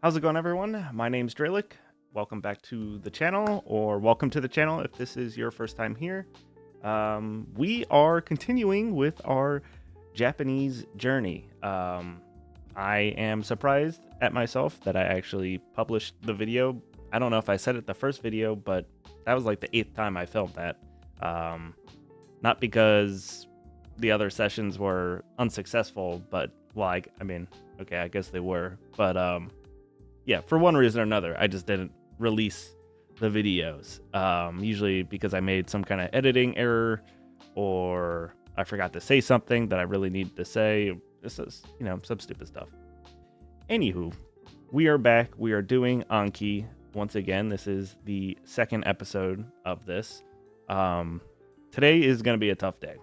How's it going, everyone? My name's Draelik. Welcome back to the channel, or welcome to the channel if this is your first time here. We are continuing with our Japanese journey. I am surprised at myself that I actually published the video. I don't know if I said it the first video, but that was like the 8th time I filmed that. Not because the other sessions were unsuccessful, but, well, I mean, okay, I guess they were. But, yeah, for one reason or another, I just didn't release the videos. Usually because I made some kind of editing error, or I forgot to say something that I really needed to say. This is, some stupid stuff. Anywho, we are back. We are doing Anki once again. This is the second episode of this. Today is going to be a tough day.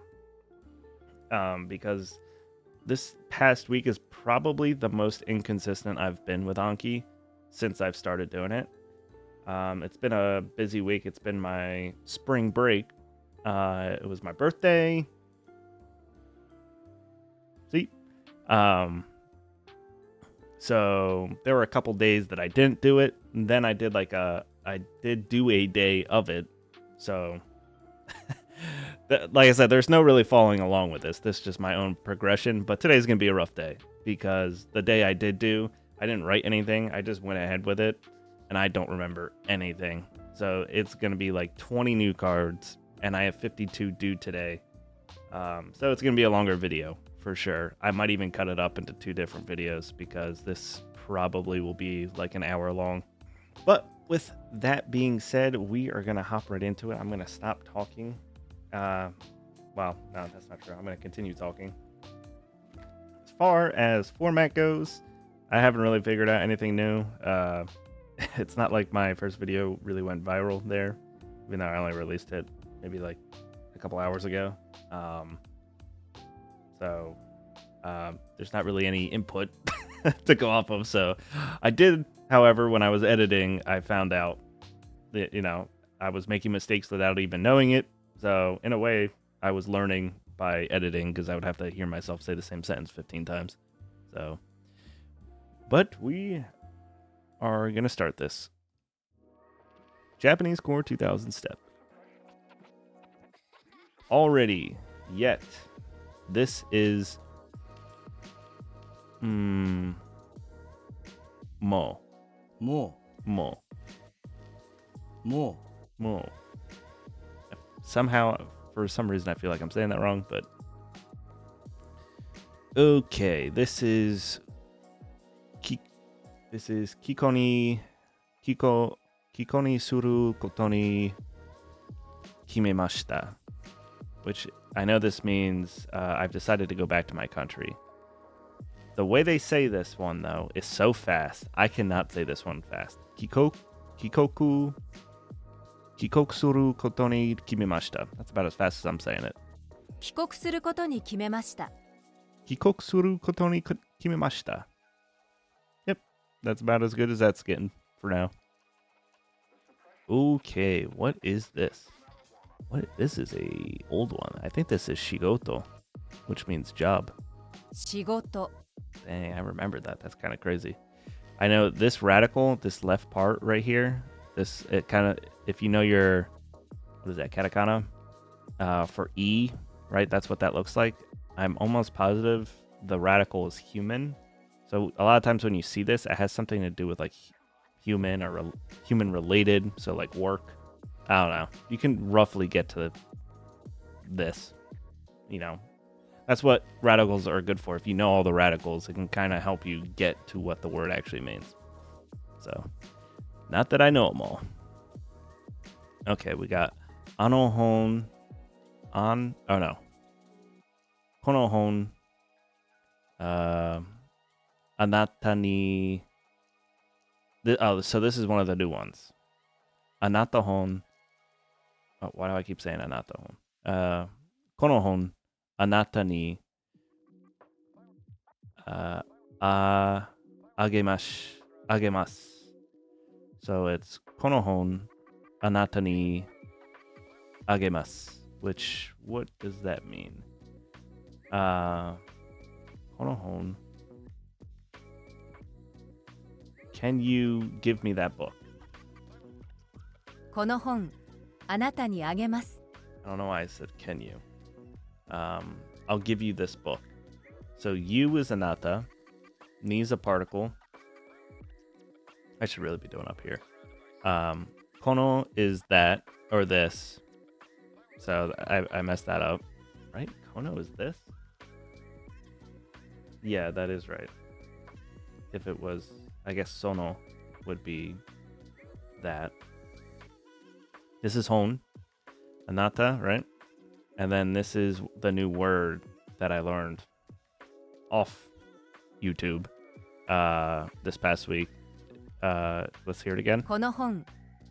Because this past week is probably the most inconsistent I've been with Anki since I've started doing it. It's been a busy week. It's been my spring break. It was my birthday. See? So there were a couple days that I didn't do it. And then I did I did do a day of it. So like I said, there's no really following along with this. This is just my own progression. But today's going to be a rough day because the day I didn't write anything. I just went ahead with it and I don't remember anything. So it's going to be like 20 new cards and I have 52 due today. So it's going to be a longer video for sure. I might even cut it up into 2 different videos because this probably will be like an hour long. But with that being said, we are going to hop right into it. I'm going to stop talking. Well, no, that's not true. I'm going to continue talking. As far as format goes, I haven't really figured out anything new. It's not like my first video really went viral there, even though I only released it maybe like a couple hours ago. So there's not really any input to go off of. So I did, however, when I was editing, I found out that, I was making mistakes without even knowing it. So in a way, I was learning by editing because I would have to hear myself say the same sentence 15 times. So, but we are going to start this. Japanese Core 2000 step. Already, yet, this is mo. More. Somehow, for some reason, I feel like I'm saying that wrong, but okay. This is kiko ni suru koto ni kimemashita, which I know this means I've decided to go back to my country. The way they say this one, though, is so fast. I cannot say this one fast. Kikoku suru koto ni kimemashita. That's about as fast as I'm saying it. 帰国することに決めました。 Kikoku suru koto ni kimemashita. Yep, that's about as good as that's getting for now. Okay, what is this? This is a old one. I think this is shigoto, which means job. 仕事。 Dang, I remember that. That's kind of crazy. I know this radical, this left part right here, it kind of, if you know your, what is that, katakana? For E, right? That's what that looks like. I'm almost positive the radical is human. So a lot of times when you see this, it has something to do with like human or human related. So like work. I don't know. You can roughly get to this, That's what radicals are good for. If you know all the radicals, it can kind of help you get to what the word actually means. So, not that I know them all. Okay, we got anohon on. Oh no. Konohon. Anata ni. So this is one of the new ones. Anatahon. Oh, why do I keep saying anatahon? Konohon. Anata ni agemasu. So it's konohon anata ni agemasu, which, what does that mean? Konohon Can you give me that book? この本、あなたにあげます。 I don't know why I said can you. I'll give you this book. So you is anata. Ni is a particle. I should really be doing up here. Kono is that or this. So I messed that up. Right? Kono is this? Yeah, that is right. If it was, I guess sono would be that. This is hon. Anata, right? And then this is the new word that I learned off YouTube this past week. Let's hear it again. この本、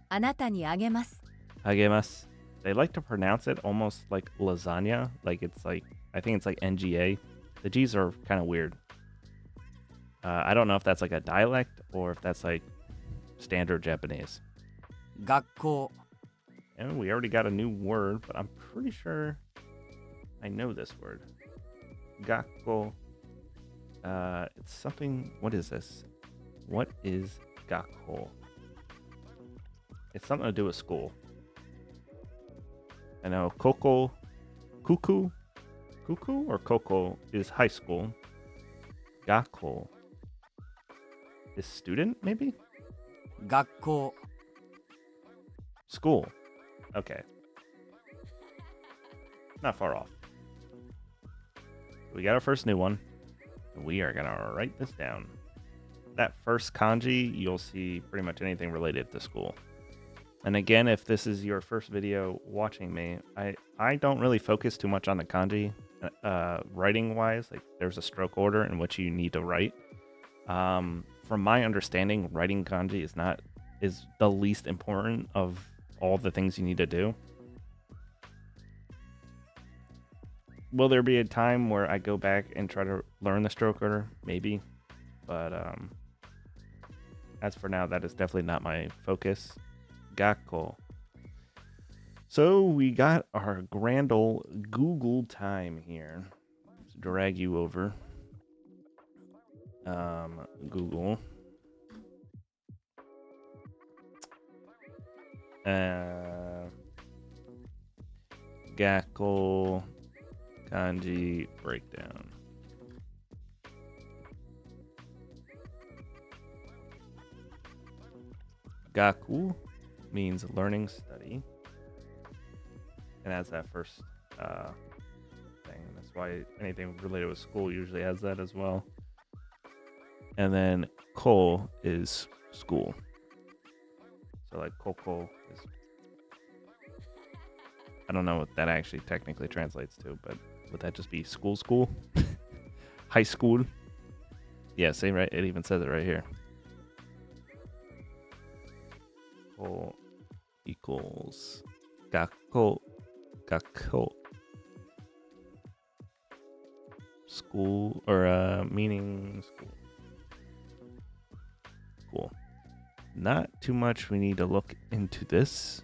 あなたにあげます。 Agemasu. They like to pronounce it almost like lasagna. Like it's like, I think it's like NGA. The G's are kind of weird. I don't know if that's like a dialect or if that's like standard Japanese. 学校、 And we already got a new word, but I'm pretty sure I know this word. Gakko. It's something. What is this? What is gakko? It's something to do with school. I know koko, kuku or koko is high school. Gakko is student, maybe? 学校、 School. Okay. Not far off. We got our first new one. We are going to write this down. That first kanji, you'll see pretty much anything related to school. And again, if this is your first video watching me, I don't really focus too much on the kanji writing wise. Like there's a stroke order in which you need to write. From my understanding, writing kanji is the least important of all the things you need to do. Will there be a time where I go back and try to learn the stroke order? Maybe. But as for now, that is definitely not my focus. Gakko. So we got our grand old Google time here. Let's drag you over. Google. Gakko kanji breakdown. Gaku means learning, study, and has that first thing. That's why anything related with school usually has that as well. And then ko is school. So like koko is, I don't know what that actually technically translates to, but would that just be school? High school? Yeah, same, right? It even says it right here. Ko equals gakko. School, or meaning school. Cool. Not too much we need to look into this.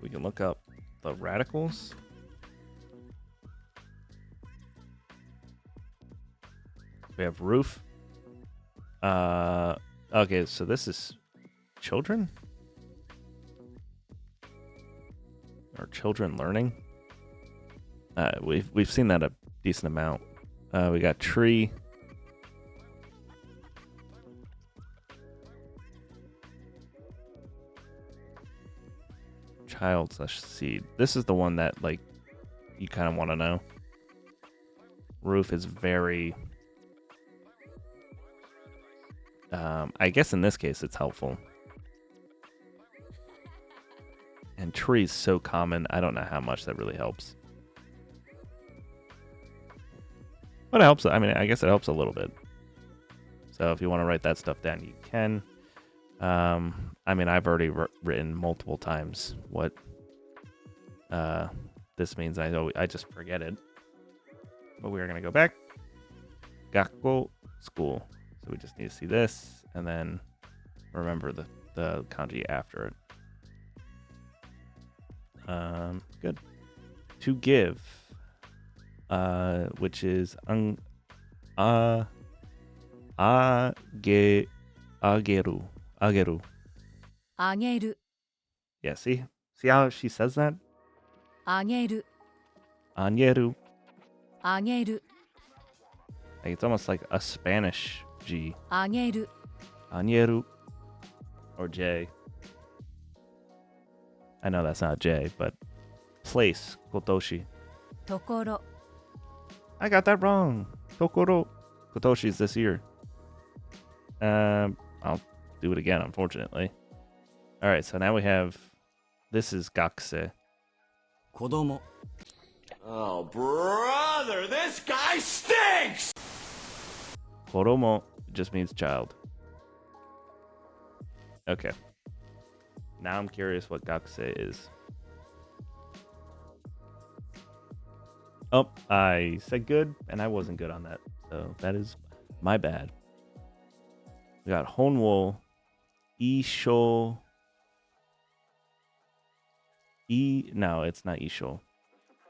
We can look up the radicals. We have roof. Okay, so this is children? Or children learning? We've seen that a decent amount. We got tree. Child/seed. This is the one that like you kind of want to know. Roof is very I guess in this case it's helpful. And tree is so common, I don't know how much that really helps. But it helps. I mean, I guess it helps a little bit. So if you want to write that stuff down, you can. I mean, I've already written multiple times what this means. I just forget it. But we are going to go back. Gakko, school. So we just need to see this and then remember the kanji after it. Good. To give, which is Age, ageru. Ageru. あげる Yeah, see how she says that? あげる Añeru. あげる Like, it's almost like a Spanish G. あげる Añeru. Or J. I know that's not J, but place. Kotoshi. ところ I got that wrong. Tokoro. Kotoshi's this year. I'll do it again, unfortunately. All right, so now we have. This is gakse. 子供 Oh, brother, this guy stinks! Koromo just means child. Okay. Now I'm curious what gakse is. Oh, I said good, and I wasn't good on that. So that is my bad. We got Honwo, Isho. No, it's not Isho.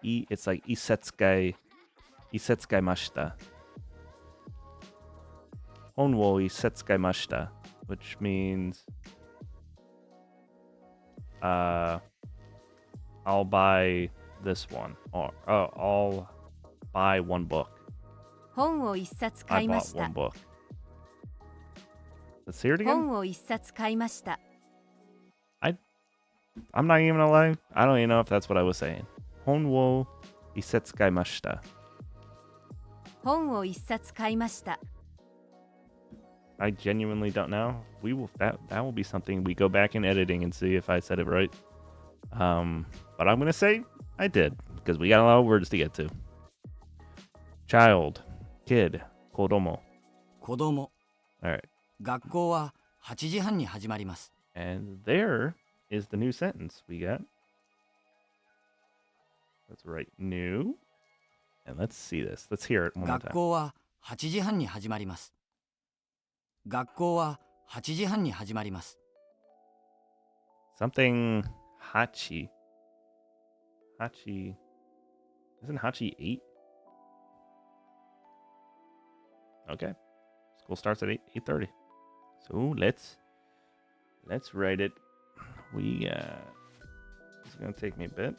It's like Isetsukai mashita. Honwo Isetsukai mashita, which means I'll buy this one, or I'll buy one book. 本を一冊買 I いま bought した one book. Let's hear it again. 本を一冊買いました I'm not even gonna lie. I don't even know if that's what I was saying. Honwo isetsukai mashita. 本を一冊買いました I genuinely don't know. We will that will be something we go back in editing and see if I said it right. But I'm gonna say I did because we got a lot of words to get to. Child, kid, kodomo. 子供 All right, 学校は8時半に始まります and there is the new sentence we got. Let's write new, and let's see this. Let's hear it one more 学 time. 校は8時半に始まります学校は8時半に始まります Something hachi. Hachi. Isn't hachi 8? Okay. School starts at 8:30. So let's write it. It's gonna take me a bit.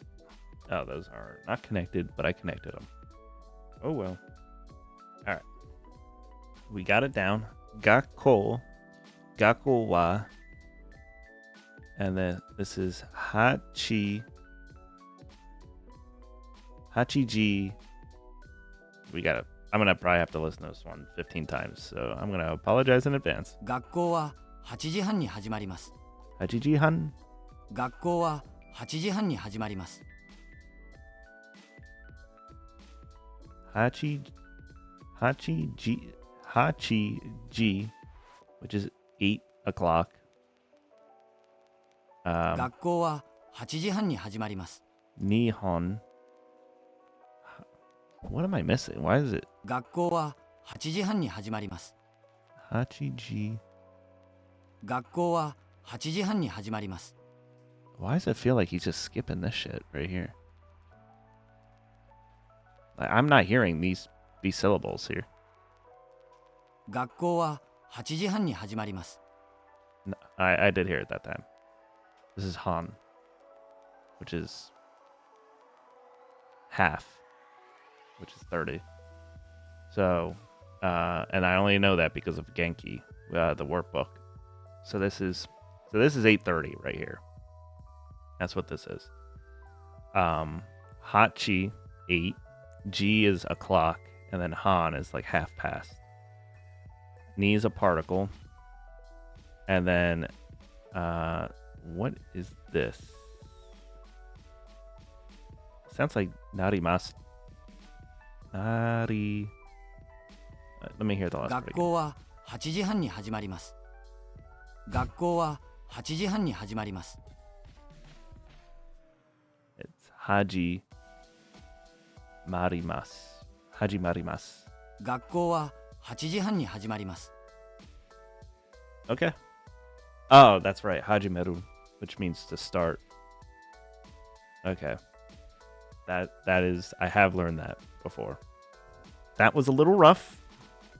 Oh, those are not connected, but I connected them. Oh well. Alright. We got it down. Gakko wa. And then this is hachiji. We got it. I'm gonna probably have to listen to this one 15 times, so I'm gonna apologize in advance. 学校は8時半に始まります Hachijihan. 学校は8時半に始まります Hachiji, which is 8 o'clock. 学校は8時半に始まります Nihon. What am I missing? Why is it 学校は8時半に始まります Hachiji? 学校は8時半に始まります Why does it feel like he's just skipping this shit right here? I'm not hearing these syllables here. 学校は8時半に始まります No, I did hear it that time. This is Han, which is half, which is 30. So, and I only know that because of Genki, the workbook. So this is 8:30 right here. That's what this is. Hachi 8, G is a clock, and then Han is like half past. Ni is a particle, and then what is this? Sounds like narimasu. Nari. Let me hear the last part 学 again. 校は8時半に始まります学校は8時半に始まります It's Haji Marimas. Haji Marimas. 学校は8時半に始まります Okay. Oh, that's right. Hajimeru, which means to start. Okay. That is, I have learned that before. That was a little rough,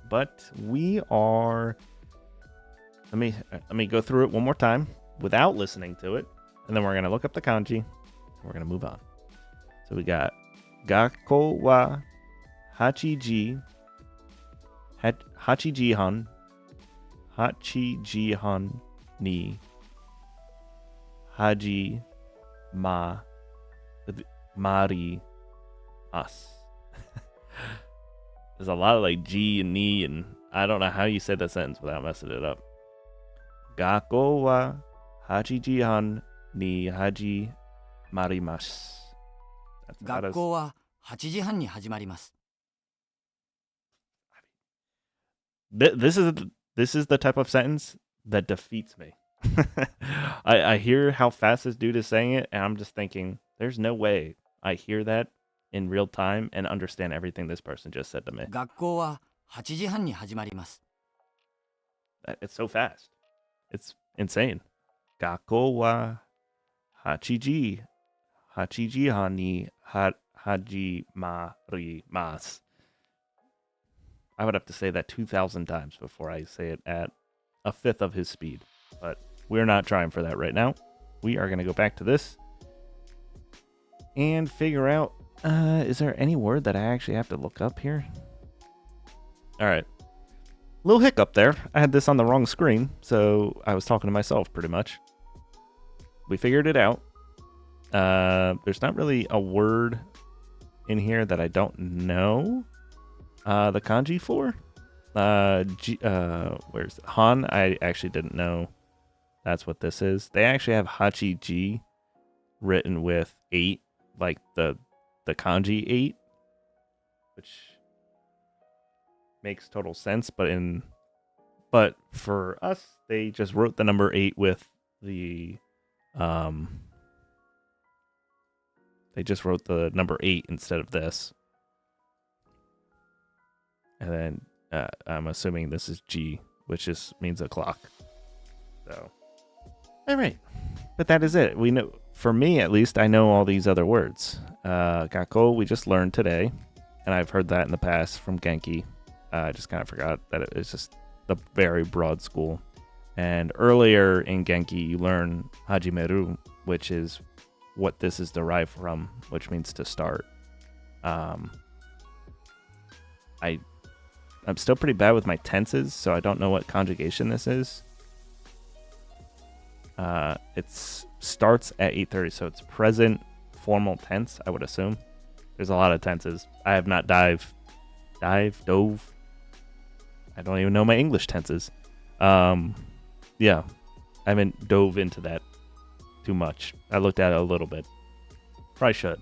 but we are. Let me go through it one more time without listening to it, and then we're gonna look up the kanji. And we're gonna move on. So we got Gakko wa hachiji hachijihan ni haji mari us. There's a lot of like G and ni, and I don't know how you say that sentence without messing it up. Gakko wa hachijihan ni haji marimasu. 学校は8時半に始まります。 This is the type of sentence that defeats me. I hear how fast this dude is saying it, and I'm just thinking, there's no way I hear that in real time and understand everything this person just said to me. 学校は8時半に始まります。 It's so fast. It's insane. Gakko wa hachiji han ni hajimarimasu. I would have to say that 2,000 times before I say it at a fifth of his speed. But we're not trying for that right now. We are going to go back to this and figure out, is there any word that I actually have to look up here? All right. Little hiccup there. I had this on the wrong screen, so I was talking to myself pretty much. We figured it out. There's not really a word in here that I don't know the kanji for. Where's Han? I actually didn't know that's what this is. They actually have Hachiji written with 8, like the kanji 8, which makes total sense. But for us, they just wrote the number 8 with the They just wrote the number 8 instead of this. And then I'm assuming this is G, which just means a clock. So, all right. But that is it. We know, for me at least, I know all these other words. Gakko, we just learned today, and I've heard that in the past from Genki. I just kind of forgot that it's just a very broad school. And earlier in Genki, you learn Hajimeru, which is what this is derived from, which means to start. I'm still pretty bad with my tenses, so I don't know what conjugation this is. It starts at 8:30, so it's present formal tense, I would assume. There's a lot of tenses. I have not dove. I don't even know my English tenses. Yeah, I haven't dove into that too much. I looked at it a little bit. Probably should.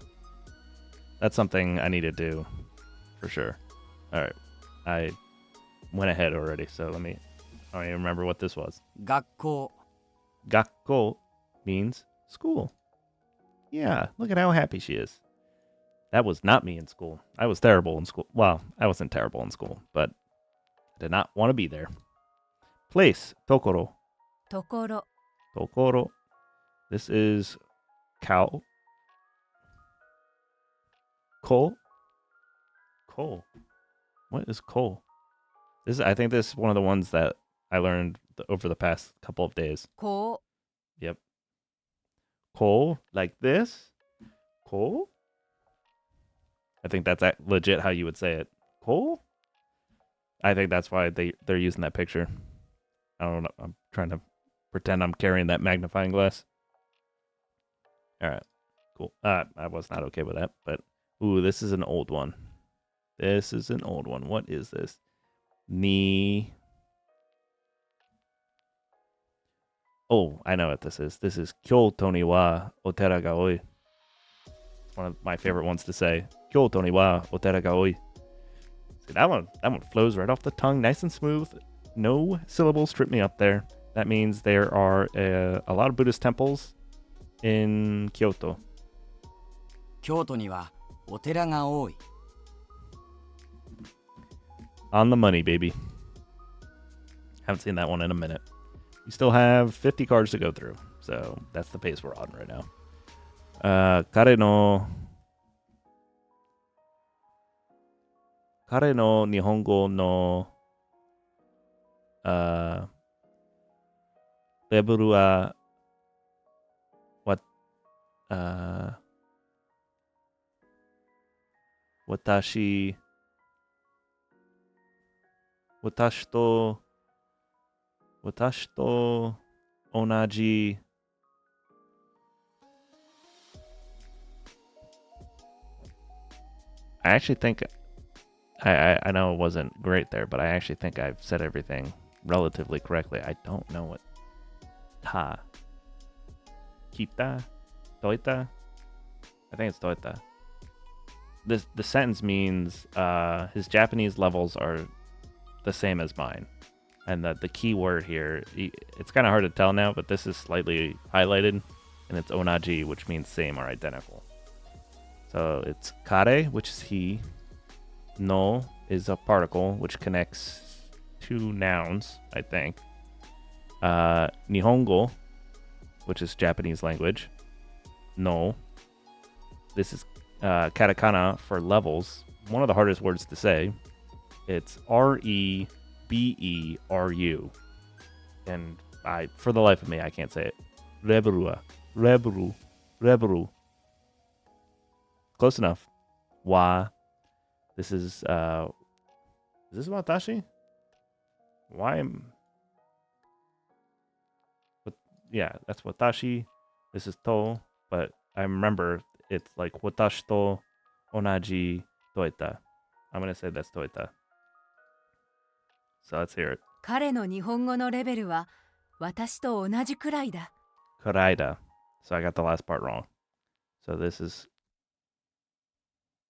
That's something I need to do for sure. All right. I went ahead already, so I don't even remember what this was. 学校 Gakko means school. Yeah, look at how happy she is. That was not me in school. I was terrible in school. Well, I wasn't terrible in school, but I did not want to be there. Place, tokoro. ところ Tokoro. This is cow. Coal. Coal. What is coal? I think this is one of the ones that I learned over the past couple of days. こ Yep. Coal, like this. Coal. I think that's legit how you would say it. Coal. I think that's why they're using that picture. I don't know. I'm trying to pretend I'm carrying that magnifying glass. All right. Cool. I was not okay with that, but ooh, this is an old one. This is an old one. What is this? Ni. Oh, I know what this is. This is Kyoto ni wa otera ga oi. It's one of my favorite ones to say. Kyoto ni wa otera ga oi. See, that one flows right off the tongue, nice and smooth. No syllables trip me up there. That means there are a lot of Buddhist temples in Kyoto. 京都にはお寺が多い。 On the money, baby. Haven't seen that one in a minute. We still have 50 cards to go through, so that's the pace we're on right now. Kare no Nihongo no レベルは、私と同じI actually think I know it wasn't great there, but I actually think I've said everything relatively correctly. I don't know what ta kita toita. I think it's toita. The sentence means his Japanese levels are the same as mine, and the key word here, it's kind of hard to tell now, but this is slightly highlighted, and it's onaji, which means same or identical. So it's kare, which is he. No is a particle which connects two nouns, I think. Nihongo, which is Japanese language. No. This is katakana for levels. One of the hardest words to say. It's Reberu. And for the life of me, I can't say it. Reberu. Close enough. Wa. This is this watashi? Why am... But yeah, that's watashi. This is to, but I remember it's like watashi to onaji toita. I'm going to say that's toita. So let's hear it. 彼の日本語のレベルは私と同じくらいだ。 Kuraida. So I got the last part wrong. So this is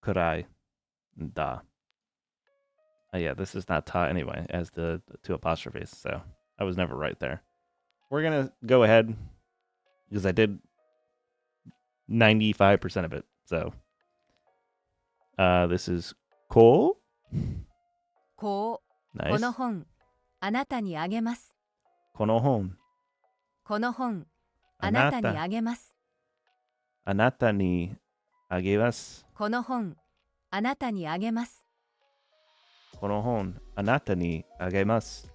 kurai da. Yeah, this is not ta anyway, as the two apostrophes. So I was never right there. We're going to go ahead because I did 95% of it. So this is ko. こう、 Nice. この本、あなたにあげます。 Konohon. この本、あなたにあげます。 Anata ni agemas. この本、あなたにあげます。 Konohon anata ni agemas.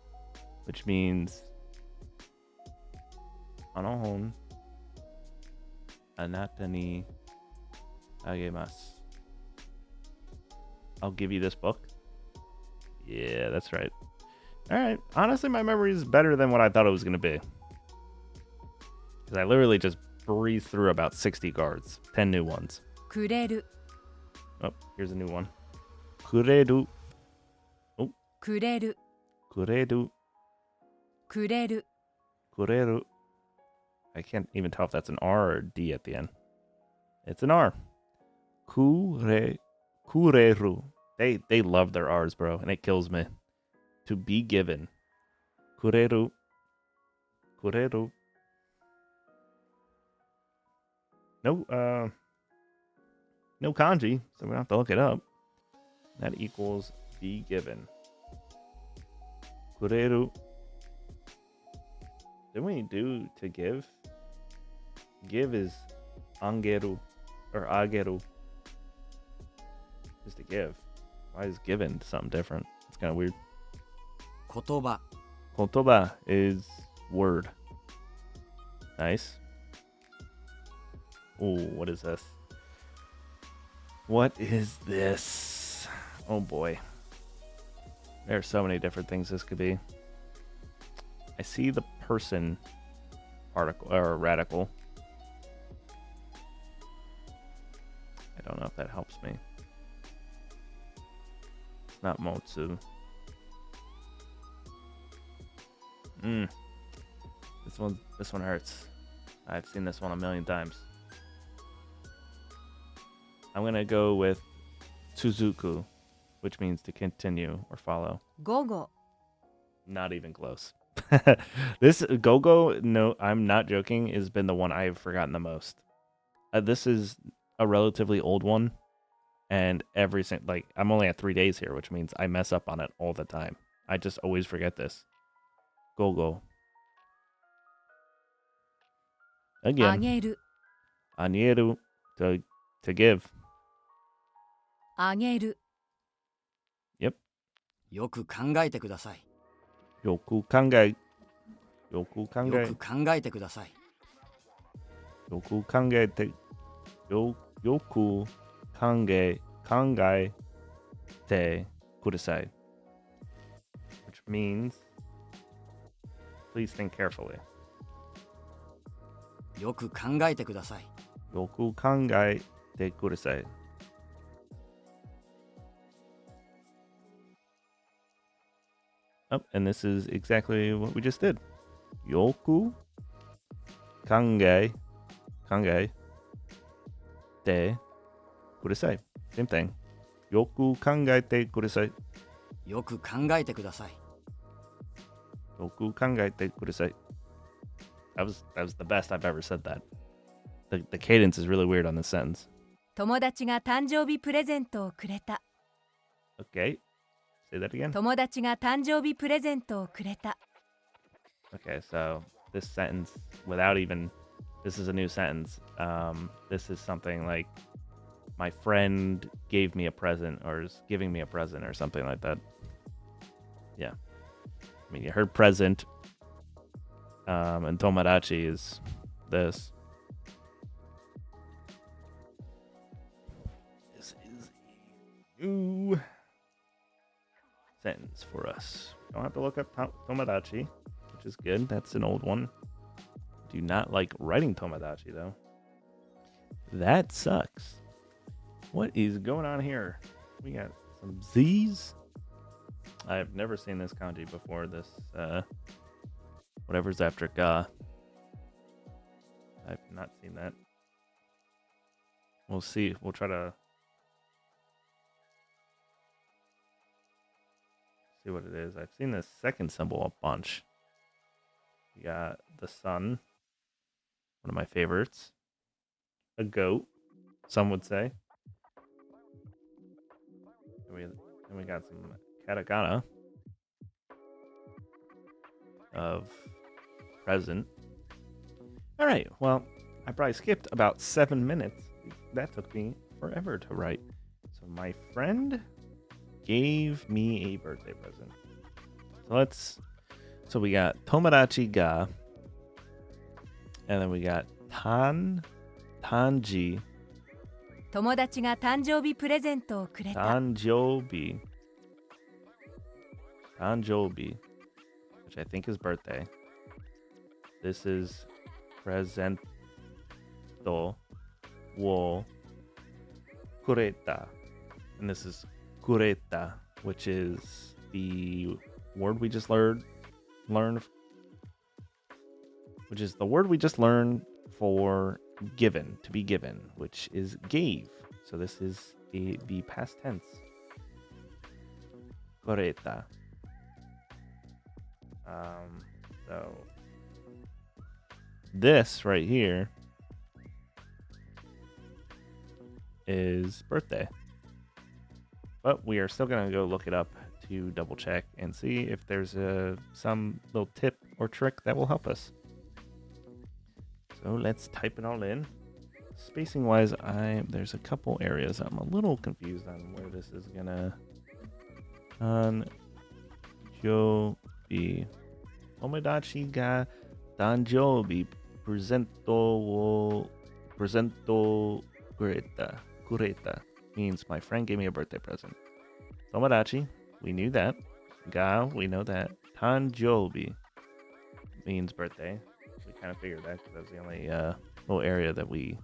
Which means Konohon anata ni agemas. I'll give you this book. Yeah, that's right. All right. Honestly, my memory is better than what I thought it was going to be. Because I literally just breezed through about 60 cards. 10 new ones. くれる、 Oh, here's a new one. Kureru. くれる、 Kureru. くれる。 Kureru. I can't even tell if that's an R or D at the end. It's an R. Kureru. They love their R's, bro, and it kills me. To be given. Kureru. Kureru. No kanji, so we have to look it up. That equals be given. Kureru. Didn't we do to give? Give is angeru or ageru. Is to give. Why is given something different? It's kind of weird. 言葉 Kotoba is word. Nice. Oh, what is this? What is this? Oh boy. There are so many different things this could be. I see the person article or radical. I don't know if that helps me. It's not Motsu. This one hurts. I've seen this one a million times. I'm gonna go with Tsuzuku, which means to continue or follow. 午後、 Not even close. This Gogo, no, I'm not joking, has been the one I've forgotten the most. This is a relatively old one, and I'm only at 3 days here, which means I mess up on it all the time. I just always forget this. Gogo. あ Again, げる、 anieru, to give. あげる。 Yep. よく考えてくださいよく考えよく考えてください。よく考えてよく考えてください which means please think carefully よく考えてください。よく考えてください Oh, and this is exactly what we just did. よく考えてください Same thing. よく考えてください。よく考えてください。よく考えてください That was the best I've ever said that. The cadence is really weird on this sentence. 友達が誕生日プレゼントをくれた。 Okay, say that again. 友達が誕生日プレゼントをくれた。 Okay, so this sentence, without even, this is a new sentence. This is something like, my friend gave me a present or is giving me a present or something like that. Yeah. I mean, you heard present. And tomodachi is this. This is a new sentence for us. We don't have to look up tomodachi, which is good. That's an old one. Do not like writing tomodachi, though. That sucks. What is going on here? We got some Z's. I've never seen this kanji before. This, whatever's after ga. I've not seen that. We'll see. We'll try to see what it is. I've seen this second symbol a bunch. We got the sun. One of my favorites. A goat, some would say. And we got some katakana of present. All right, well, I probably skipped about 7 minutes. That took me forever to write. So my friend gave me a birthday present. So we got tomodachi ga, and then we got tanji. 友達が誕生日プレゼントをくれた。Tanjobi, which I think is birthday. This is presento wo kureta. And this is kureta, which is the word we just learned, which is the word we just learned for given, to be given, which is gave. So this is the past tense. Koreta. So this right here is birthday. But we are still going to go look it up to double check and see if there's some little tip or trick that will help us. So let's type it all in. Spacing wise, there's a couple areas I'm a little confused on where this is gonna. Danjobi. Tomodachi ga danjobi presento kureta means my friend gave me a birthday present. Tomodachi, we knew that. Ga, we know that. Tanjobi means birthday. We kind of figured that because that's the only little area that we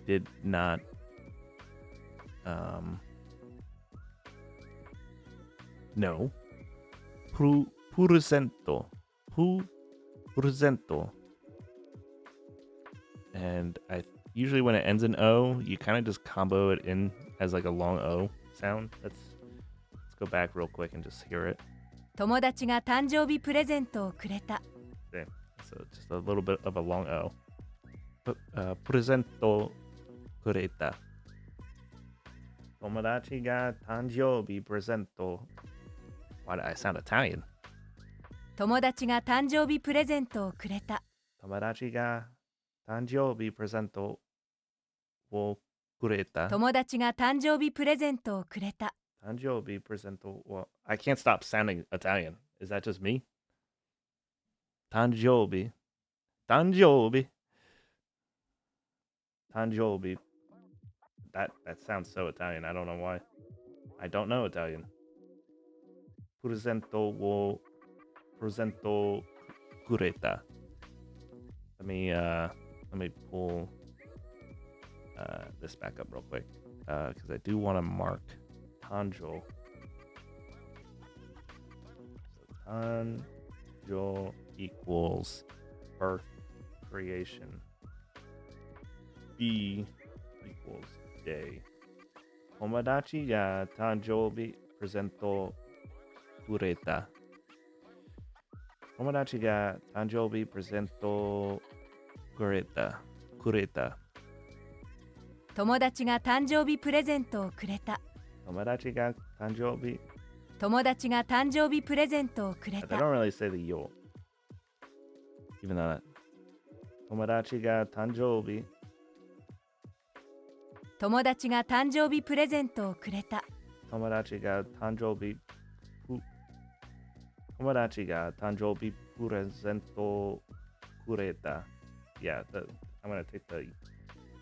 did not know. Presento. And I usually when it ends in O, you kind of just combo it in as like a long O sound. Let's go back real quick and just hear it. 友達が誕生日プレゼントをくれた。 Okay, so just a little bit of a long O. Presento kureta. Tomodachi ga tanjobi presento. Why did I sound Italian? 友達が誕生日プレゼントをくれた。 Tomodachi ga tanjobi presento wo kureta. 友達が誕生日プレゼントをくれた。 Tanjobi presento. Well, I can't stop sounding Italian. Is that just me? Tanjobi. Tanjobi. Tanjobi. That sounds so Italian. I don't know why. I don't know Italian. Presento cureta. Let me pull this back up real quick because I do want to mark Tanjo. So Tanjo equals birth creation. B equals day. Tomodachi ga tanjobi presento kureta. Tomodachi ga tanjobi presento kureta. 友達が誕生日プレゼントをくれた。友達が誕生日。友達が誕生日プレゼントをくれ They た。 don't really say the yo. Even though that. 友達が誕生日。友達が誕生日プレゼントをくれた。友達が誕生日。友達が誕生日プレゼントくれた。Yeah, I'm going to take the,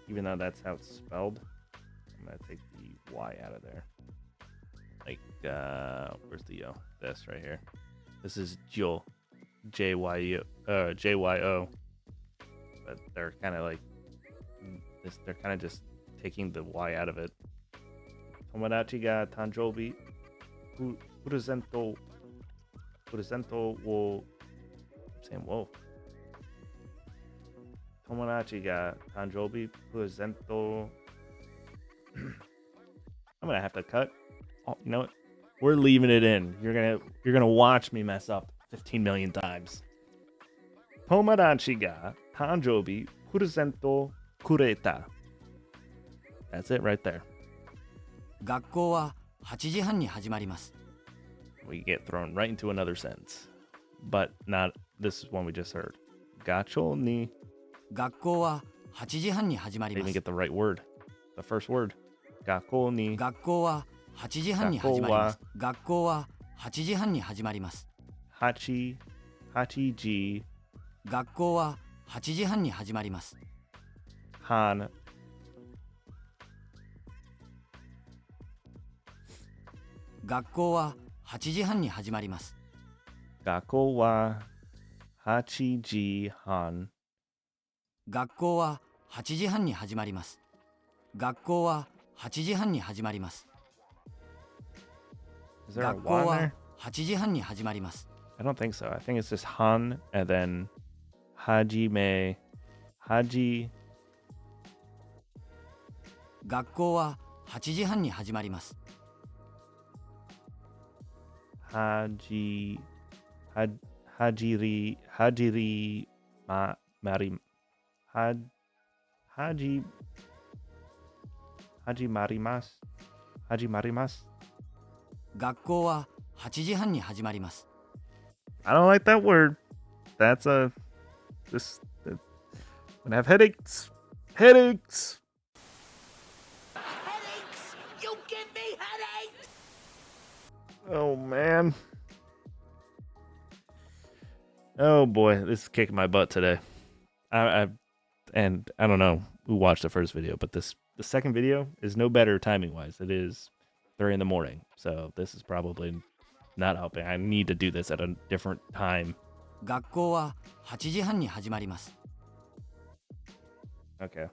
even though that's how it's spelled, I'm going to take the Y out of there. Like, where's the yo? This right here. This is Jo. J-Y-O. But they're kind of like, they're kind of just taking the Y out of it. Tomodachi ga tanjoubi presento wo, I'm saying whoa. Tomodachi ga tanjoubi presento. I'm gonna have to cut. Oh, you know what? We're leaving it in. You're gonna watch me mess up 15 million times. Tomodachi ga tanjoubi presento kureta. That's it right there. 学校は8時半に始まります。 We get thrown right into another sentence. But not this one we just heard. Gacho ni. 学校は8時半に始まり They ま didn't す。 get the right word. The first word. Gakko ni. 学校は8時半に始まります。学校は8時半に始まります。 Hachi ji 学校は8時半に始まります。 han. 学校は8時半に始まります。 Gakko wa hachi ji han. 学校は8時半に始まります。学校は8時半に始まります。 Is there a 学校 wa in は there? 8時半に始まります。 I don't think so. I think it's just han and then hajime. Haji. 学校は8時半に始まります。 Hajiri marimas. 学校は8時半に始まります。 I don't like that word. That's this. I'm gonna have headaches. Headaches. Headaches! You give me headaches! Oh man. Oh boy, this is kicking my butt today. And I don't know who watched the first video, but the second video is no better timing wise. It is 3 in the morning, so this is probably not helping. I need to do this at a different time. 学校は8時半に始まります。 Okay.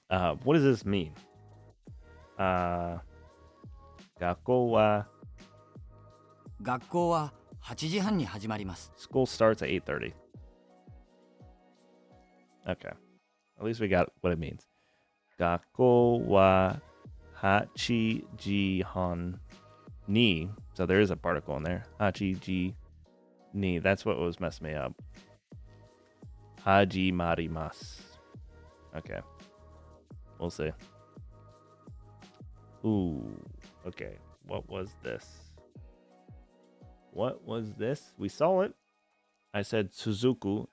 What does this mean? 学校は学校は8時半に始まります。 School starts at 8:30. Okay. At least we got what it means. 学校は8時半に. So there is a particle in there. 8時に. That's what was messing me up. 始まります. Okay. We'll see. Ooh. Okay. What was this? What was this? We saw it. I said Suzuku,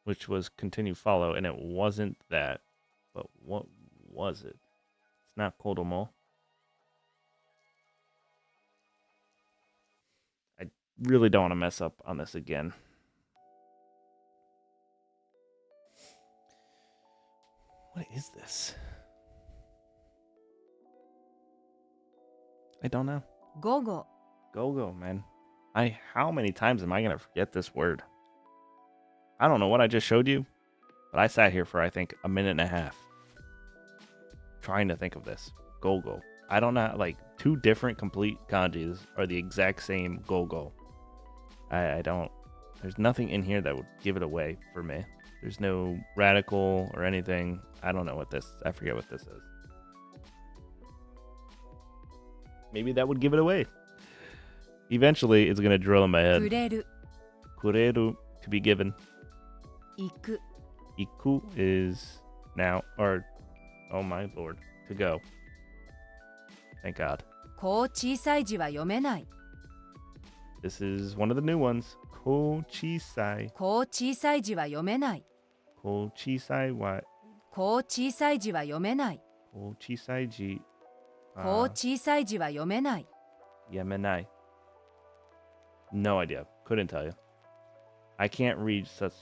which was continue follow, and it wasn't that. But what was it? It's not Kodomo. really don't want to mess up on this again. What is this? I don't know. 午後 Go, man. How many times am I going to forget this word? I don't know what I just showed you, but I sat here for, I think, a minute and a half trying to think of this. Go. I don't know, like, two different complete kanjis are the exact same go. I don't, there's nothing in here that would give it away for me. There's no radical or anything. I don't know what this, I forget what this is. Maybe that would give it away. Eventually, it's going to drill in my head. くれる Kureru, to be given. 行く Iku is now, or, oh my lord, to go. Thank God. こう小さい字は読めない This is one of the new ones. Kochisai. こう小さい字は読めない Kochisai wa こう小さい字は読めない Kochisai ji. こう小さい字は読めない Yemenai. No idea. Couldn't tell you. I can't read such.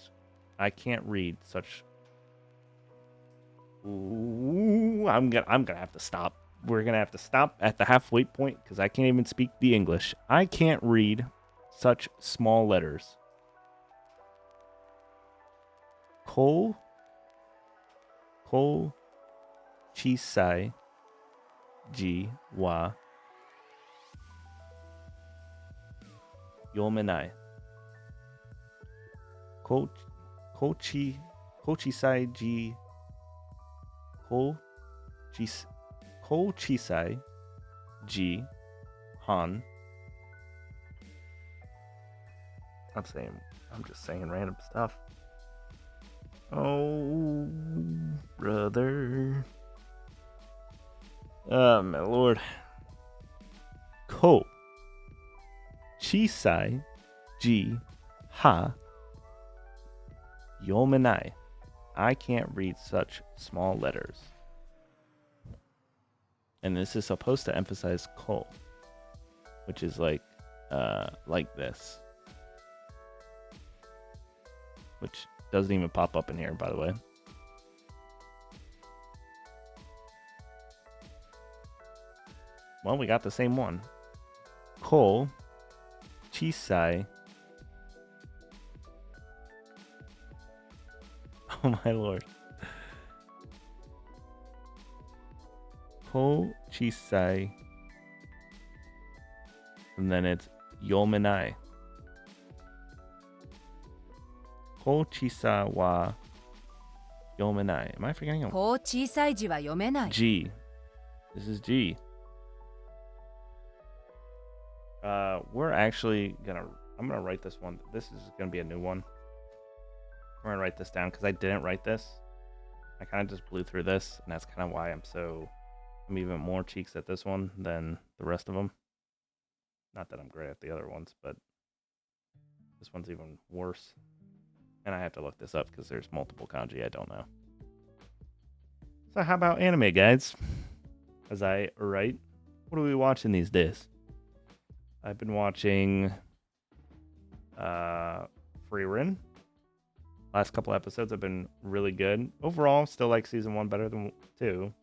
Ooh, I'm gonna have to stop. We're gonna have to stop at the halfway point because I can't even speak the English. I can't read such small letters. Ko chisai ji wa yomenai. Kochisai ji Kochisai ji han. I'm just saying random stuff. Oh, brother. Oh, my lord. Ko chisai ji ha yomenai. I can't read such small letters. And this is supposed to emphasize ko, which is like this. Which doesn't even pop up in here, by the way. Well, we got the same one. Ko chisai. Oh my lord. Ko chisai. And then it's yomenai. Ko chisai wa yomenai. Am I forgetting a こう小さい字は読めない G? This is G. We're actually I'm gonna write this one. This is gonna be a new one. I'm gonna write this down because I didn't write this. I kind of just blew through this, and that's kind of why I'm even more cheeks at this one than the rest of them. Not that I'm great at the other ones, but this one's even worse. And I have to look this up because there's multiple kanji I don't know. So how about anime, guys? As I write, what are we watching these days? I've been watching Frieren. Last couple episodes have been really good. Overall, still like season 1 better than 2.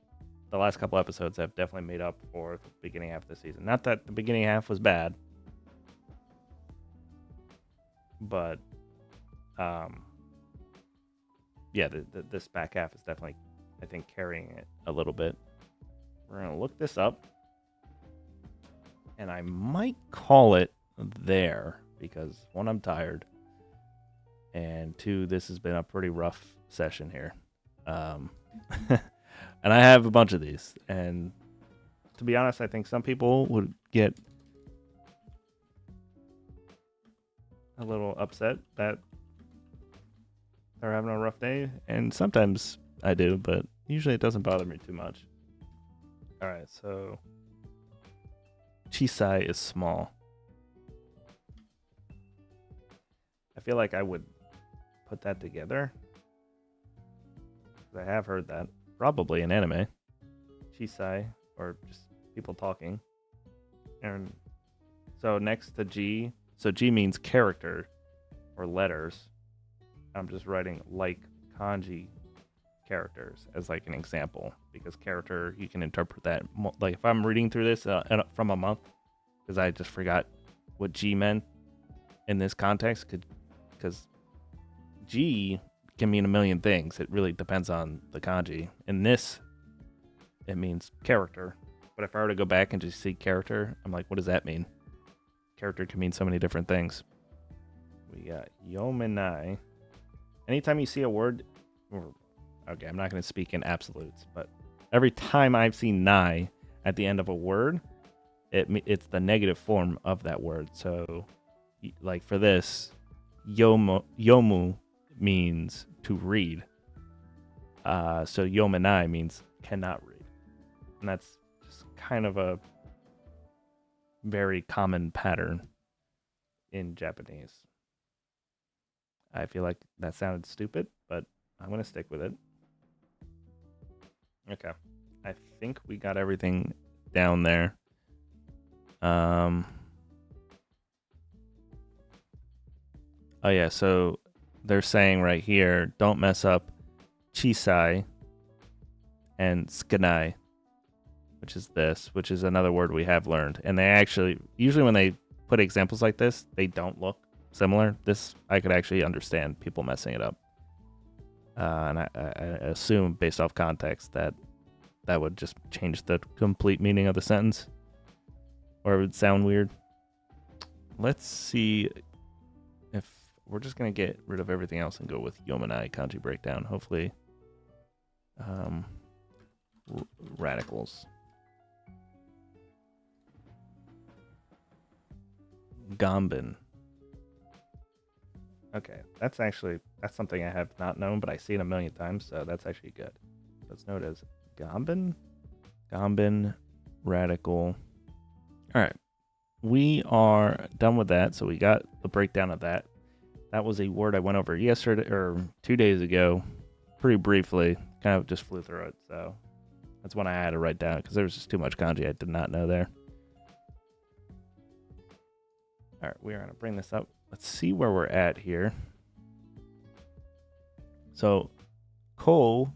The last couple episodes have definitely made up for the beginning half of the season. Not that the beginning half was bad, but yeah, this back half is definitely, I think, carrying it a little bit. We're gonna look this up, and I might call it there because 1, I'm tired, and 2, this has been a pretty rough session here. And I have a bunch of these, and to be honest, I think some people would get a little upset that they're having a rough day, and sometimes I do, but usually it doesn't bother me too much. All right, so Chisai is small. I feel like I would put that together. I have heard that. Probably in anime. Chisai, or just people talking. And so next to G, So G means character or letters. I'm just writing like kanji characters as like an example, because character, you can interpret that. Like if I'm reading through this from a month, because I just forgot what G meant in this context, because G can mean a million things. It really depends on the kanji. In this, it means character. But if I were to go back and just see character, I'm like, what does that mean? Character can mean so many different things. We got yomenai. Anytime you see a word, okay, I'm not going to speak in absolutes, but every time I've seen nai at the end of a word, it's the negative form of that word. So, like for this, yomu means to read. So yomenai means cannot read. And that's just kind of a very common pattern in Japanese. I feel like that sounded stupid, but I'm going to stick with it. Okay. I think we got everything down there. Oh yeah, so they're saying right here, don't mess up chisai and skanai, which is another word we have learned. And they actually, usually when they put examples like this, they don't look similar. This, I could actually understand people messing it up. And I assume, based off context, that would just change the complete meaning of the sentence, or it would sound weird. Let's see if we're just going to get rid of everything else and go with yomenai kanji breakdown. Hopefully, radicals. Gambin. Okay, that's something I have not known, but I see it a million times, so that's actually good. Let's note as Gambin. Gambin, radical. All right, we are done with that, so we got the breakdown of that. That was a word I went over yesterday, or 2 days ago, pretty briefly, kind of just flew through it, so that's one I had to write down, because there was just too much kanji I did not know there. All right, we are going to bring this up. Let's see where we're at here. So, ko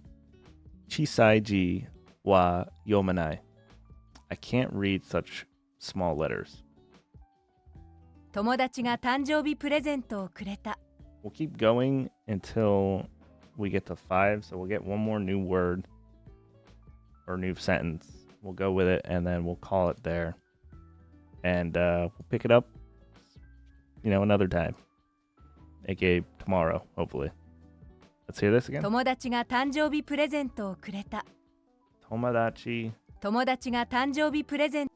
chisai ji wa yomenai. I can't read such small letters. 友達が誕生日プレゼントをくれた。 We'll keep going until we get to 5. So we'll get one more new word or new sentence. We'll go with it, and then we'll call it there. And we'll pick it up, another time. AKA tomorrow, hopefully. Let's hear this again. 友達が誕生日プレゼントをくれた。 Tomodachi. 友達が誕生日プレゼント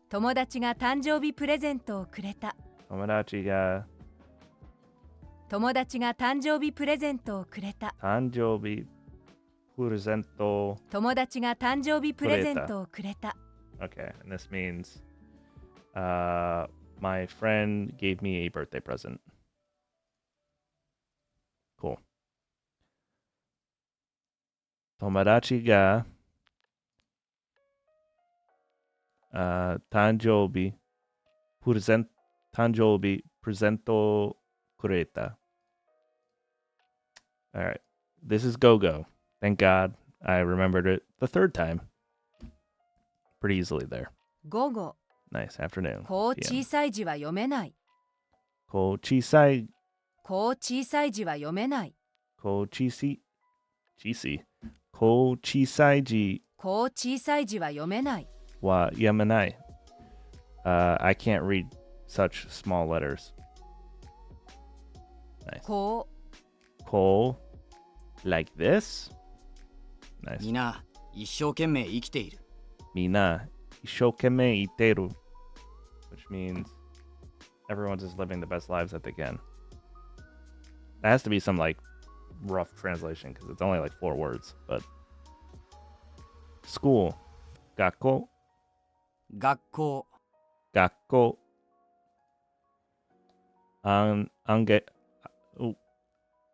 をくれた。 Tomodachi ga 友達が誕生日プレゼントをくれた。 tanjoubi presento. 友達が誕生日プレゼントをくれた。 Okay, and this means my friend gave me a birthday present. Cool. Tomodachi ga tanjoubi presento kureta. All right. This is go-go. Thank God I remembered it the third time. Pretty easily there. 午後、 Nice afternoon. こう PM. 小さい字は読めない。 Ko chisai. こう小さい字は読めない。 Ko chisi. Ko chisai ji こう小さい字は読めない。 wa yamenai. I can't read such small letters. Nice. こ Ko, like this. Nice. みな一生懸命生きている。 Mina ishokeme iteru, which means everyone's just living the best lives that they can. That has to be some like rough translation because it's only like 4 words. But school, gakko, 学校、 gakko,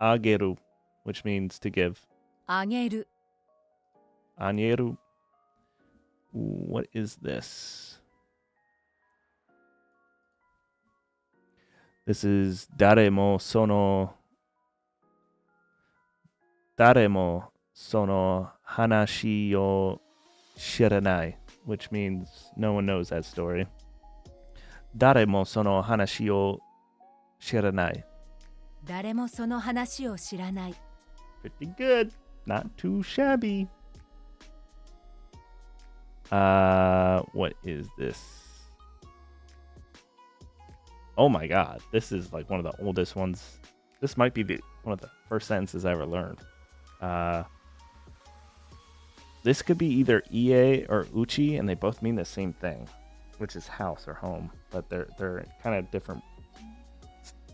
ageru, which means to give. あげる。 Anieru. What is this? This is daremo sono hanashi o shiranai, which means no one knows that story. Daremo sono hanashi o shiranai. 誰もその話を知らない Pretty good. Not too shabby. What is this? Oh my god. This is like one of the oldest ones. This might be one of the first sentences I ever learned. This could be either ie or uchi, and they both mean the same thing, which is house or home, but they're kind of different,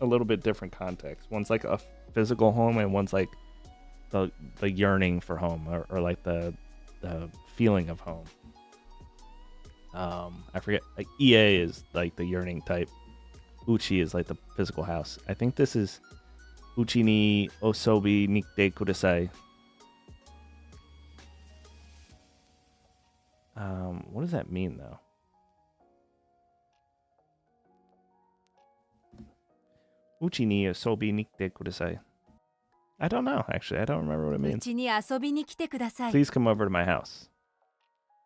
a little bit different context. One's like a physical home, and one's like the yearning for home, or like the feeling of home. I forget. Like ie is like the yearning type. Uchi is like the physical house. I think this is uchi ni osobi nikte kudasai. What does that mean though? Uchi ni osobi nikte kudasai. I don't know, actually. I don't remember what it う means. ちに遊びに来てください Please come over to my house.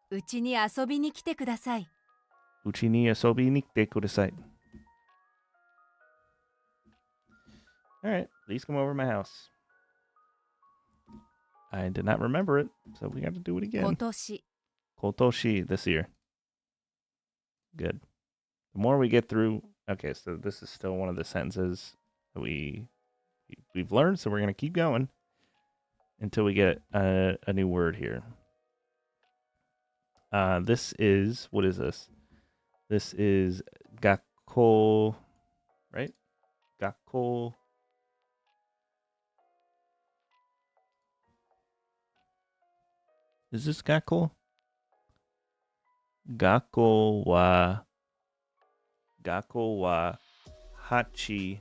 うちに遊びに来てください Uchi ni asobi nikte kudasai. Alright, please come over to my house. I did not remember it, so we got to do it 今 again. 年 Kotoshi this year. Good. The more we get through... Okay, so this is still one of the sentences that we've learned, so we're going to keep going until we get a new word here. This is... What is this? This is gakko... Right? Gakko... Is this gakko? Gakko wa hachi.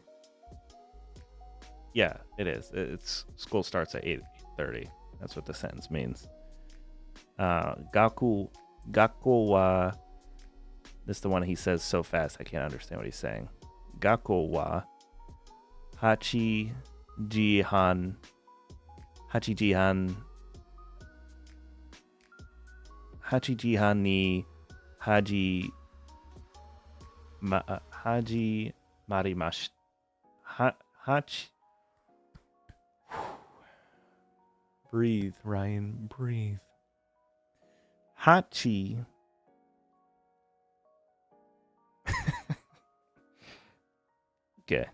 Yeah, it is. It's school starts at 8:30. That's what the sentence means. Gakko wa. This is the one he says so fast I can't understand what he's saying. Gakko wa hachi jihan. Hachi jihan ni haji marimash. Hachi. Breathe, Ryan. Breathe. Hachi. Okay.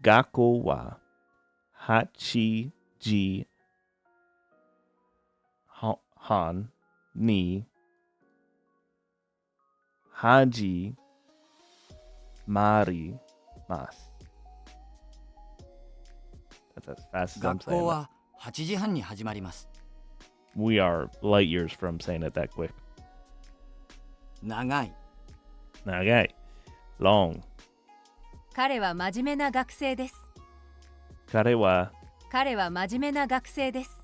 Gakko wa hachi ji han ni haji mari mas. That's as fast as I'm 学 saying 校 it. は8時半に始まります We are light years from saying it that quick. 長い Nagai. Long. 彼は真面目な学生です Kare wa 彼は真面目な学生です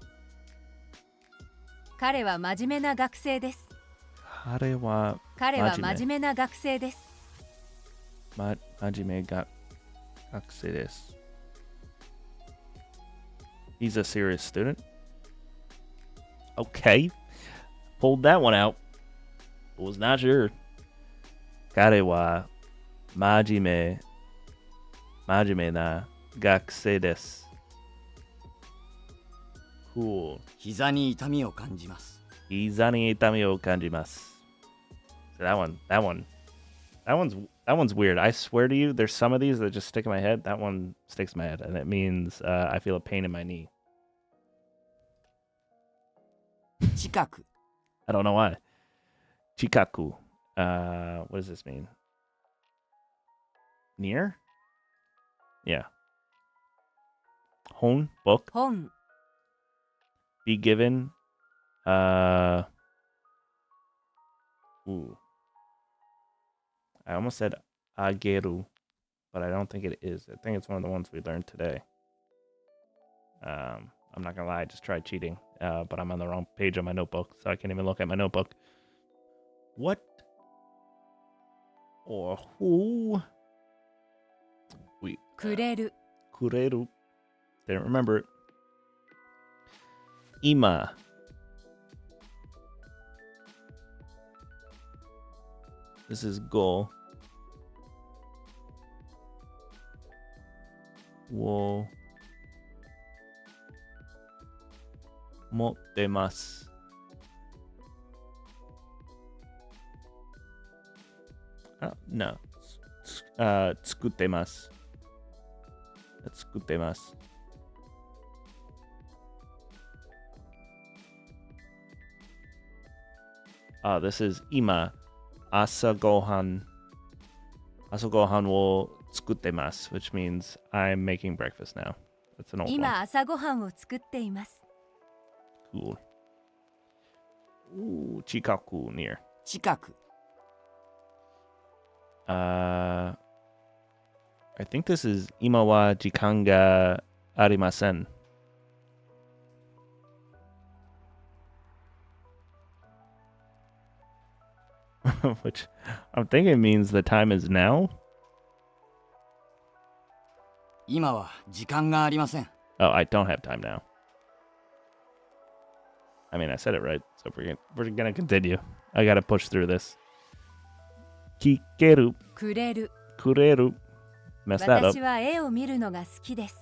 彼は真面目な学生です kare wa 彼は Majime 真面目な学生です majime ga gakusei desu. He's a serious student. Okay. Pulled that one out. Was not sure. Kare wa majime na gakusei desu. Cool. 膝に痛みを感じます Hiza ni itami o kanjimasu. So that one's weird. I swear to you, there's some of these that just stick in my head. That one sticks in my head, and it means I feel a pain in my knee. 近く I don't know why. Chikaku. What does this mean? Near? Yeah. Hon, book. 本 Be given. Ooh. I almost said ageru, but I don't think it is. I think it's one of the ones we learned today. I'm not gonna lie, I just tried cheating, but I'm on the wrong page on my notebook, so I can't even look at my notebook. What or who くれる Kureru. Didn't remember it. Ima. This is go. Wo. Mottemasu. No. Tsukuttemasu. That's tsukuttemasu. This is ima asa gohan wo tsukuttemasu, which means I'm making breakfast now. That's an old 今 one. 朝ごはんを作っています Cool. Ooh, chikaku near. 近く I think this is ima wa jikan ga arimasen. Which I'm thinking means the time is now. 今は時間がありません Oh, I don't have time now. I mean, I said it right, so we're gonna continue. I gotta push through this. Kikeru, くれる kureru. Messed that up. 私は絵を見るのが好きです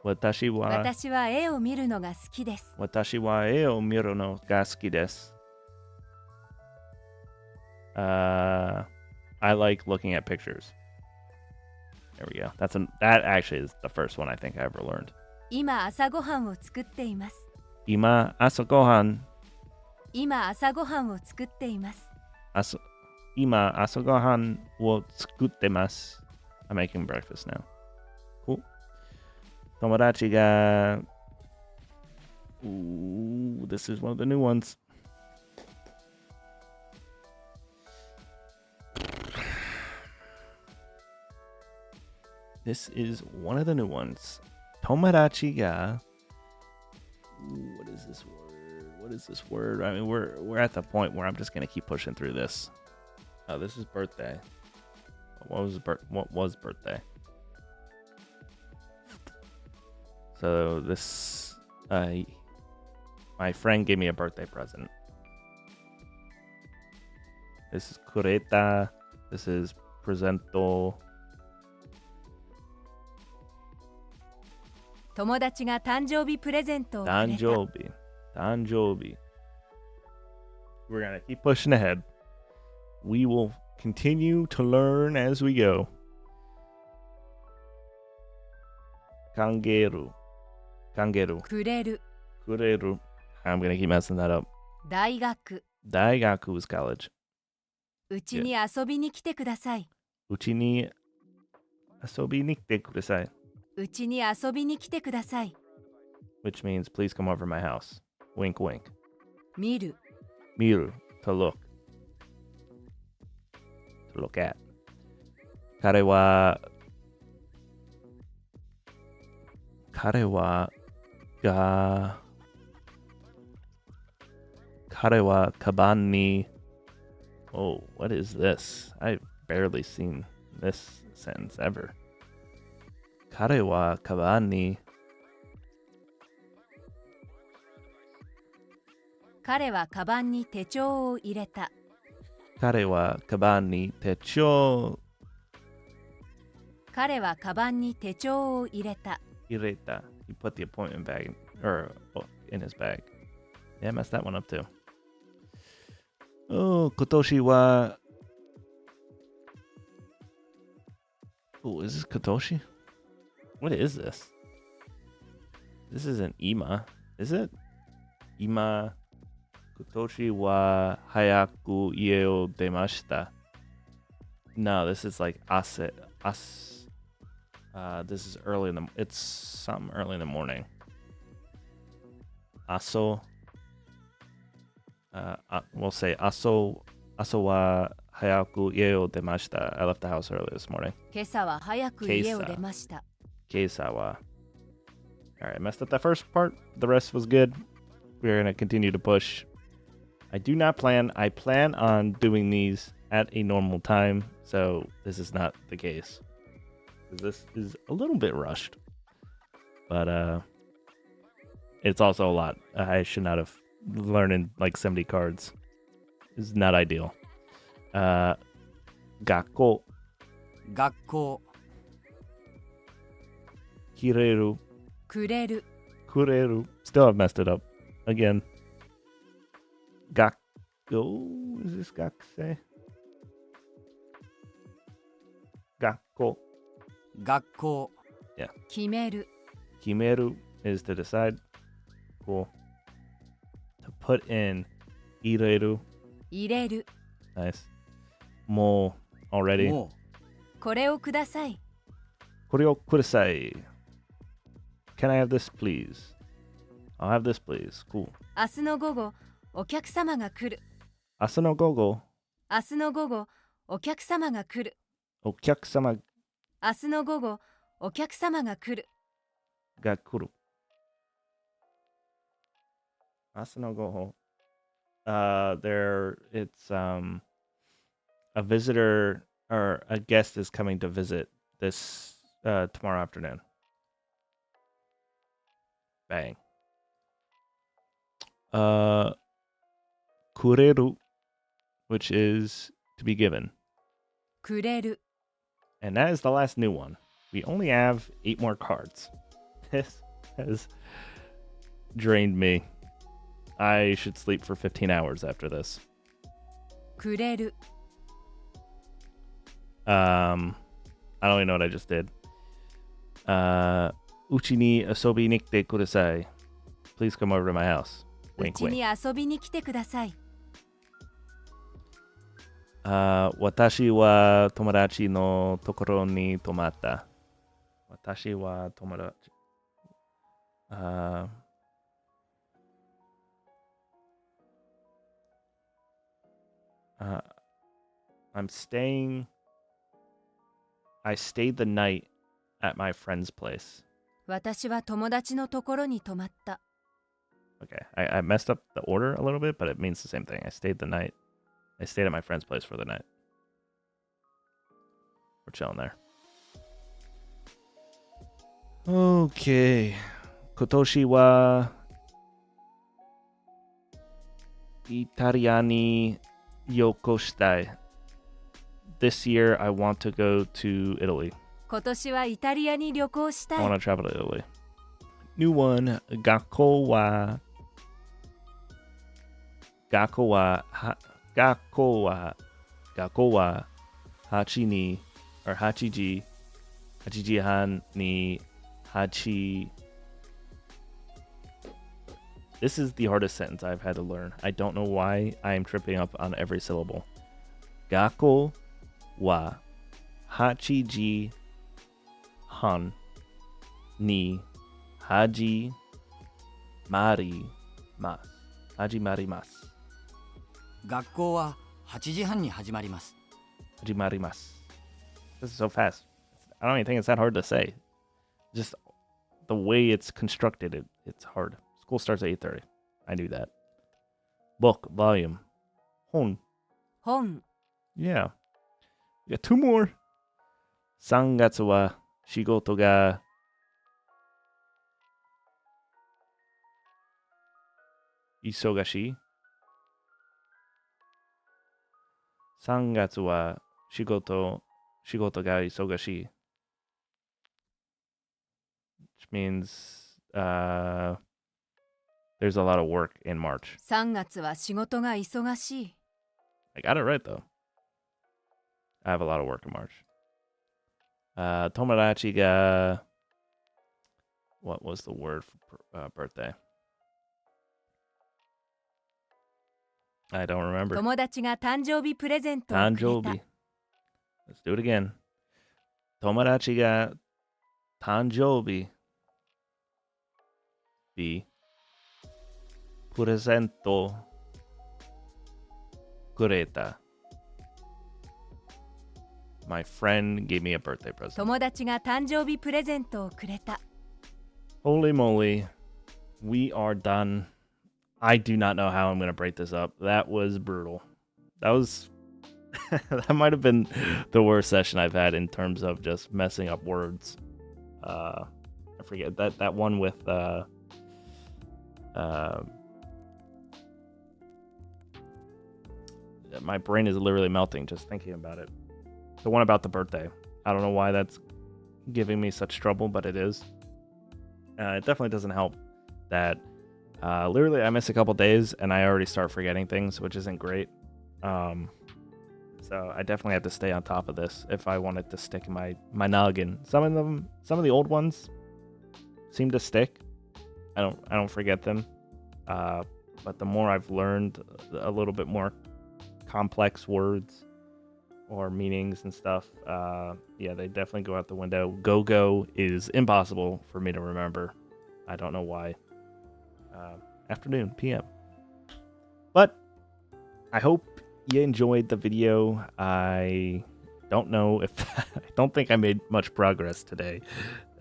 Watashi wa 私は絵を見るのが好きです watashi wa e o miru no ga suki desu. I like looking at pictures. There we go. That actually is the first one I think I ever learned. 今朝ごはんを作っています Ima asa gohan. 今朝ごはんを作っています Ima asa gohan wo tsukuttemasu. I'm making breakfast now. Cool. Tomodachi ga. Ooh, this is one of the new ones. This is one of the new ones. Tomodachi ga. Ooh, what is this word? What is this word? I mean, we're at the point where I'm just gonna keep pushing through this. Oh, this is birthday. What was birthday? So this, my friend gave me a birthday present. This is kureta. This is presento. 友達が誕生日プレゼントをくれた Danjobi. We're gonna keep pushing ahead. We will continue to learn as we go. Kangeru. くれる Kureru. I'm gonna keep messing that up. 大学 Daigaku is college. うちに遊びに来てください Uchi ni asobi ni kite kudasai. うちに遊びに来てください Which means please come over my house. Wink wink. 見る Miru. To look. To look at. Kare wa kaban ni. Oh, what is this? I've barely seen this sentence ever. Kare wa kaban ni. 彼はカバンに手帳を入れた Kare wa kaban ni techo 彼はカバンに手帳を入れた ireta. He put the appointment bag in his bag. Yeah, I messed that one up too. Oh, kotoshi wa. Oh, is this kotoshi? What is this? This isn't ima, is it? Ima kotoshi wa hayaku ie o demashita. No, this is like ase. This is early it's something early in the morning. Aso. We'll say aso wa hayaku ie o demashita. I left the house early this morning. 今朝は早く家を出ました Keisa wa. All right, messed up that first part. The rest was good. We're gonna continue to push. I plan on doing these at a normal time, so this is not the case. because this is a little bit rushed. But it's also a lot. I should not have learned like 70 cards. It's not ideal. 学校学校くれるくれる kureru. Still have messed it up. Again. Gakko. Is this gakusei? Gakko. 学校 決める Kimeru is to decide. Cool. To put in. Ireru. 入れる Nice. Mo already. もこれをください Koryo kudasai. Can I have this, please? I'll have this, please. Cool. 明日の午後お客様が来る Asano gogo. 明日の午後お客様が来る Okyakusama 明日の午後お客様が来る ga kuru. Asano goho. It's a visitor or a guest is coming to visit this tomorrow afternoon. Bang. Kureru, which is to be given. くれる And that is the last new one. We only have 8 more cards. This has drained me. I should sleep for 15 hours after this. くれる I don't even know what I just did. Uchi ni asobi ni kite kudasai. Please come over to my house. う Wink, ち wink. に遊びに来てください Watashi wa tomodachi no tokoro ni tomatta. Watashi wa tomodachi. I'm staying. I stayed the night at my friend's place. 私は友達のところに泊まった Okay, I messed up the order a little bit, but it means the same thing. I stayed the night. I stayed at my friend's place for the night. We're chilling there. Okay. Kotoshi wa Italiani yokoshitai. This year I want to go to Italy. 今年はイタリアに旅行し I たい want to travel to Italy. New one. Gakko wa hachi ni or hachiji han ni hachi. This is the hardest sentence I've had to learn. I don't know why I am tripping up on every syllable. Gakko wa hachiji han ni haji mari mas. Haji mari mas. 学校は8時半に始まります Haji mari mas. This is so fast. I don't even think it's that hard to say. Just the way it's constructed, it's hard. School starts at 8:30. I knew that. Book, volume. Hon. 本 Yeah. We got 2 more. 3月は仕事が忙しい。3月は仕事が忙しい。Which means there's a lot of work in March. 3月は仕事が忙しい I got it right though. I have a lot of work in March. Tomodachi ga. What was the word for birthday? I don't remember. 友達が誕生日プレゼントをくれた Tanjobi. Let's do it again. Tomodachi ga tanjobi. B. Presento. Kureta. My friend gave me a birthday present. 友達が誕生日プレゼントをくれた Holy moly. We are done. I do not know how I'm going to break this up. That was brutal. That was That might have been the worst session I've had in terms of just messing up words. I forget that one with my brain is literally melting just thinking about it. The one about the birthday. I don't know why that's giving me such trouble, but it is. It definitely doesn't help that literally I miss a couple days and I already start forgetting things, which isn't great. So I definitely have to stay on top of this if I want it to stick in my noggin. Some of the old ones seem to stick. I don't forget them. But the more I've learned a little bit more complex words or meanings and stuff, yeah, they definitely go out the window. Go is impossible for me to remember. I don't know why. Afternoon, PM. But I hope you enjoyed the video. I don't know if I don't think I made much progress today.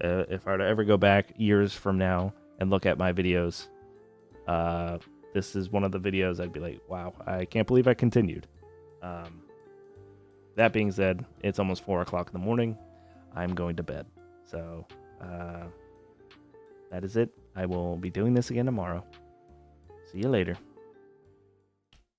If I were to ever go back years from now and look at my videos, this is one of the videos I'd be like, wow, I can't believe I continued. That being said, it's almost 4 o'clock in the morning. I'm going to bed. So that is it. I will be doing this again tomorrow. See you later.